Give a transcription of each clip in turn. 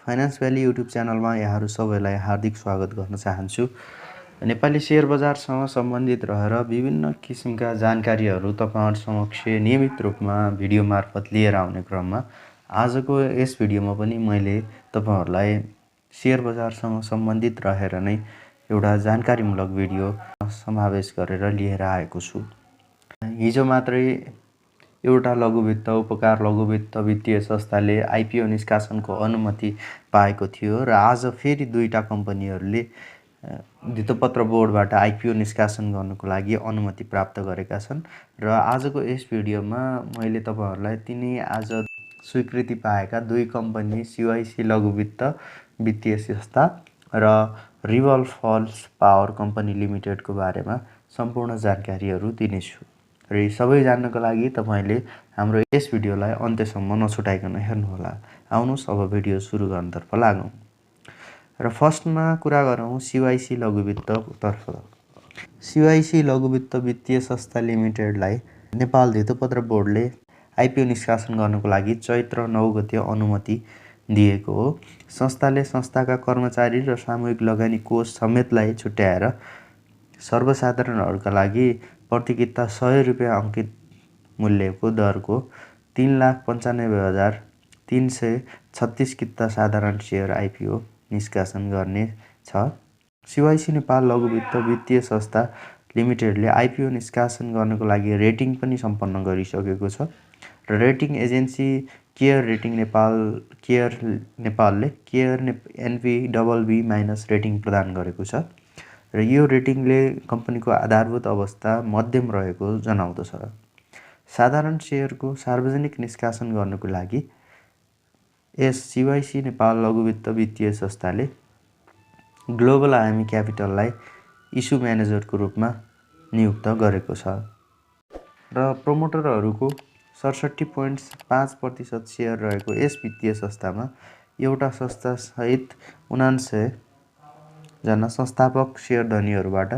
फाइनेन्सभ्याली YouTube च्यानलमा यहाँहरू सबैलाई हार्दिक स्वागत गर्न चाहन्छु। नेपाली शेयर बजारसँग सम्बन्धित रहेर विभिन्न किसिमका जानकारीहरू तपाईहरु समक्ष नियमित रूपमा भिडियो मार्फत लिएर आउने क्रममा आजको यस भिडियोमा पनि मैले तपाईहरुलाई शेयर बजारसँग सम्बन्धित रहेर नै एउटा जानकारीमूलक भिडियो समावेश गरेर लिएर आएको छु। हिजो मात्रै एउटा लघुवित्त उपकार लघुवित्त वित्तीय संस्थाले आइपिओ निष्कासनको अनुमति पाएको थियो र आज फेरि दुईटा कम्पनीहरूले धितोपत्र बोर्डबाट आइपिओ निष्कासन गर्नको लागि अनुमति प्राप्त गरेका छन् र आजको यस भिडियोमा मैले तपाईहरुलाई तिनै आज स्वीकृति पाएका दुई कम्पनी सिवाइसी लघुवित्त वित्तीय संस्था र रिभल फल्स पावर कम्पनी लिमिटेडको बारेमा सम्पूर्ण जानकारीहरू दिनेछु। र यी सबै जान्नको लागि तपाईले हाम्रो यस भिडियोलाई अन्त्यसम्म नछुटाइकन हेर्नुहोला। आउनुस् अब भिडियो सुरु गर्नतर्फ लागौं। र फर्स्टमा कुरा गरौं सिवाइसी लघुवित्ततर्फ। सिवाइसी लघुवित्त वित्तीय संस्था लिमिटेडलाई नेपाल धितोपत्र बोर्डले आइपिओ निष्कासन गर्नको लागि चैत्र 9 गते अनुमति दिएको हो। संस्थाले संस्थाका कर्मचारी र सामूहिक लगानी कोष समेतलाई छुट्याएर सर्वसाधारणहरूका लागि प्रति किता 100 रुपैयाँ अंकित मूल्यको दरको 3,95,336 किता साधारण शेयर आइपिओ निष्कासन गर्ने छ। सिवाइसी नेपाल लघुवित्त वित्तीय संस्था लिमिटेडले आइपिओ निष्कासन गर्नको लागि रेटिङ पनि सम्पन्न गरिसकेको छ र रेटिङ एजेन्सी केयर रेटिङ नेपालले केयर NPBB- रेटिङ प्रदान गरेको छ र यो रेटिङले कम्पनीको आधारभूत अवस्था मध्यम रहेको जनाउँदछ। साधारण शेयरको सार्वजनिक निष्कासन गर्नको लागि यस सिवाइसी नेपाल लघुवित्त वित्तीय संस्थाले ग्लोबल आयामी क्यापिटललाई इस्यु म्यानेजरको रूपमा नियुक्त गरेको छ र प्रोमोटरहरूको 67.5% शेयर रहेको यस वित्तीय संस्थामा एउटा संस्था सहित 79 जना संस्थापक शेयरधनीहरूबाट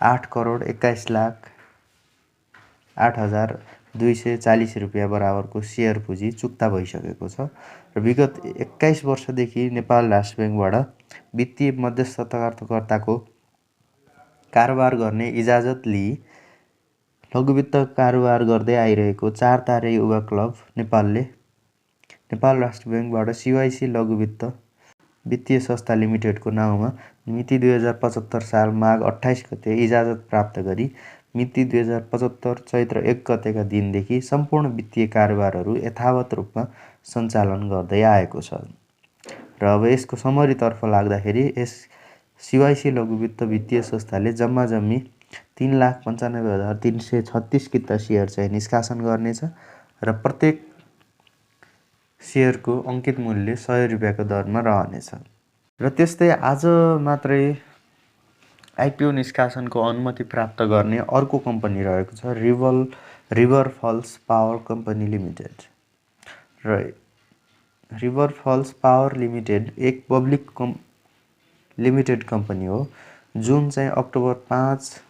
8,21,08,240 रुपैयाँ बराबरको शेयर पुँजी चुक्ता भइसकेको छ र विगत 21 वर्षदेखि नेपाल राष्ट्र बैंकबाट वित्तीय मध्यस्थताकर्ताको कारोबार गर्ने इजाजत लिई लघुवित्त कारोबार गर्दै आइरहेको 4 तारे युवा क्लब नेपालले नेपाल राष्ट्र बैंकबाट सिवाइसी लघुवित्त वित्तीय संस्था लिमिटेडको नाउँमा मिति 2075 साल माघ 28 गते इजाजत प्राप्त गरी मिति 2075 चैत्र 1 गतेका दिनदेखि सम्पूर्ण वित्तीय कारोबारहरू यथावत रूपमा सञ्चालन गर्दै आएको छ र अब यसको समरीतर्फ लाग्दाखेरि यस सिवाइसी लघुवित्त वित्तीय संस्थाले जम्मी 3,95,336 किता शेयर चाहिँ निष्कासन गर्नेछ र प्रत्येक शेयरको अंकित मूल्य 100 रुपैयाँको दरमा रहनेछ। र त्यस्तै आज मात्रै आइपिओ निष्कासनको अनुमति प्राप्त गर्ने अर्को कम्पनी रहेको छ river falls power company limited. र रिभर फल्स पावर लिमिटेड एक पब्लिक लिमिटेड कम्पनी हो जुन चाहिँ अक्टोबर 5,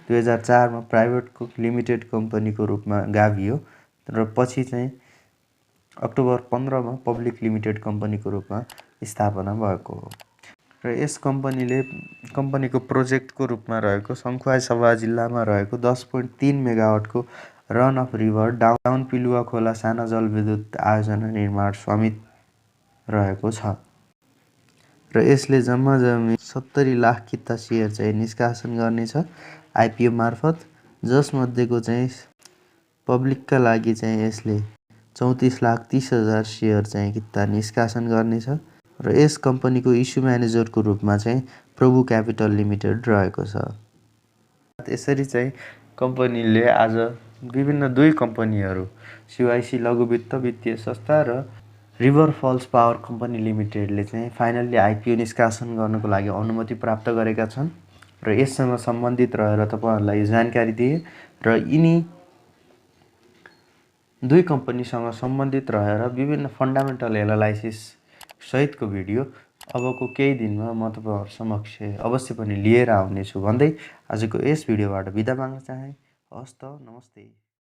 2004 मा प्राइभेट लिमिटेड कम्पनीको रूपमा गाभियो र पछि चाहिँ अक्टोबर 15 मा पब्लिक लिमिटेड कम्पनीको रूपमा स्थापना भएको हो। र यस कम्पनीको प्रोजेक्टको रूपमा रहेको सङ्खुवासभा जिल्लामा रहेको 10.3 मेगावाटको रन अफ रिभर डाउन पिलुवा खोला साना जलविद्युत आयोजना निर्माण स्वामित्व रहेको छ र यसले जम्मी 70 लाख किता शेयर चाहिँ निष्कासन गर्नेछ आइपिओ मार्फत, जसमध्येको चाहिँ पब्लिकका लागि चाहिँ यसले 34,30,000 शेयर चाहिँ किता निष्कासन गर्नेछ र यस कम्पनीको इस्यु म्यानेजरको रूपमा चाहिँ प्रभु क्यापिटल लिमिटेड रहेको छ। यसरी चाहिँ कम्पनीले आज विभिन्न दुई कम्पनीहरू सिवाइसी लघुवित्त वित्तीय संस्था र रिभर फल्स पावर कम्पनी लिमिटेडले चाहिँ फाइनल्ली आइपिओ निष्कासन गर्नको लागि अनुमति प्राप्त गरेका छन् र यससँग सम्बन्धित रहेर तपाईहरुलाई जानकारी दिए र यिनी दुई कम्पनीसँग सम्बन्धित रहेर विभिन्न फन्डामेन्टल एनालाइसिस सहितको भिडियो अबको केही दिनमा म तपाईहरु समक्ष अवश्य पनि लिएर आउने छु भन्दै आजको यस भिडियोबाट बिदा माग्न चाहे। हस्त नमस्ते।